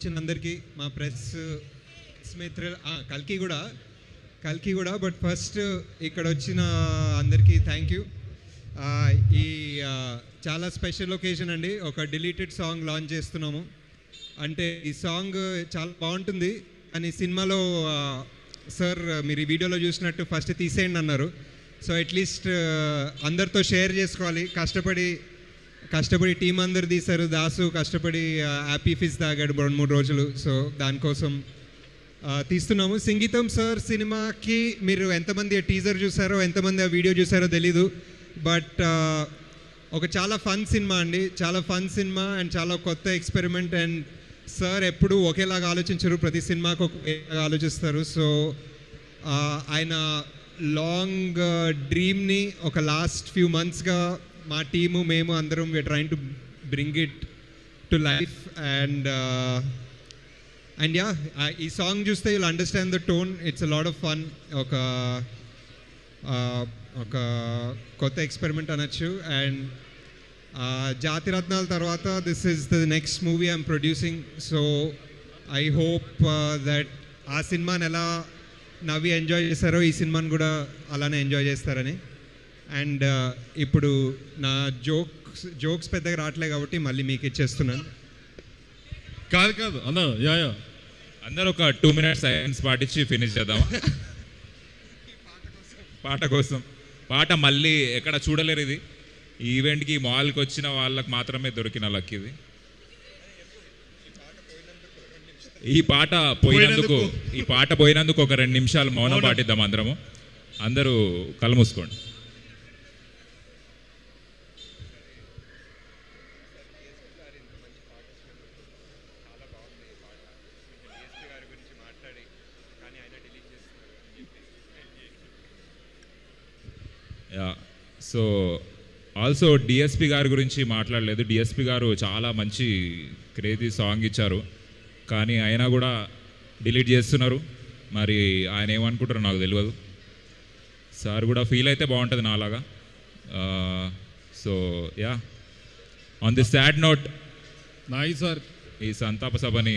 అందరికీ మా ప్రెస్ మిత్ర కల్కి కూడా బట్ ఫస్ట్ ఇక్కడ వచ్చిన అందరికీ థ్యాంక్ యూ. ఈ చాలా స్పెషల్ ఒకేషన్ అండి. ఒక డిలీటెడ్ సాంగ్ లాంచ్ చేస్తున్నాము. అంటే ఈ సాంగ్ చాలా బాగుంటుంది అని సినిమాలో సార్ మీరు ఈ వీడియోలో చూసినట్టు ఫస్ట్ తీసేయండి అన్నారు. సో అట్లీస్ట్ అందరితో షేర్ చేసుకోవాలి. కష్టపడి టీం అందరు తీశారు. దాసు కష్టపడి హ్యాపీ ఫిజ్ తాగాడు 2-3 రోజులు. సో దానికోసం తీస్తున్నాము. సంగీతం సార్ సినిమాకి మీరు ఎంతమంది టీజర్ చూసారో, ఎంతమంది ఆ వీడియో చూసారో తెలీదు. బట్ ఒక చాలా ఫన్ సినిమా అండి. చాలా ఫన్ సినిమా అండ్ చాలా కొత్త ఎక్స్పెరిమెంట్. అండ్ సార్ ఎప్పుడు ఒకేలాగా ఆలోచించరు, ప్రతి సినిమాకు ఒకేలాగా ఆలోచిస్తారు. సో ఆయన లాంగ్ డ్రీమ్ని ఒక లాస్ట్ ఫ్యూ మంత్స్గా మా టీము మేము అందరం we are trying to bring it to life. And yeah, ఈ సాంగ్ చూస్తే you'll understand the tone. It's a lot of fun. ఒక కొత్త ఎక్స్పెరిమెంట్ అనొచ్చు. అండ్ జాతిరత్నాల తర్వాత this is the next movie I'm producing. So I hope that ఆ సినిమాని ఎలా నవ్వి ఎంజాయ్ చేస్తారో ఈ సినిమాని కూడా అలానే ఎంజాయ్ చేస్తారని. అండ్ ఇప్పుడు నా జోక్స్ పెద్దగా రావట్లేదు కాబట్టి మళ్ళీ మీకు ఇచ్చేస్తున్నాను. కాదు అన్న యా అందరూ ఒక 2 minutes సైలెన్స్ పాటించి ఫినిష్ చేద్దాం. పాట మళ్ళీ ఎక్కడ చూడలేరు. ఇది ఈవెంట్కి మాల్కి వచ్చిన వాళ్ళకి మాత్రమే దొరికిన లక్ ఇది. ఈ పాట పోయినందుకు ఒక 2 నిమిషాలు మౌనం పాటిద్దాం అందరము. అందరూ కళ్ళు మూసుకోండి. సో ఆల్సో డిఎస్పి గారి గురించి మాట్లాడలేదు. డిఎస్పి గారు చాలా మంచి క్రేజీ సాంగ్ ఇచ్చారు, కానీ అయినా కూడా డిలీట్ చేస్తున్నారు. మరి ఆయన ఏమనుకుంటారో నాకు తెలియదు. సార్ కూడా ఫీల్ అయితే బాగుంటుంది నాలాగా. So yeah, on the sad note sir ఈ సంతాప సభని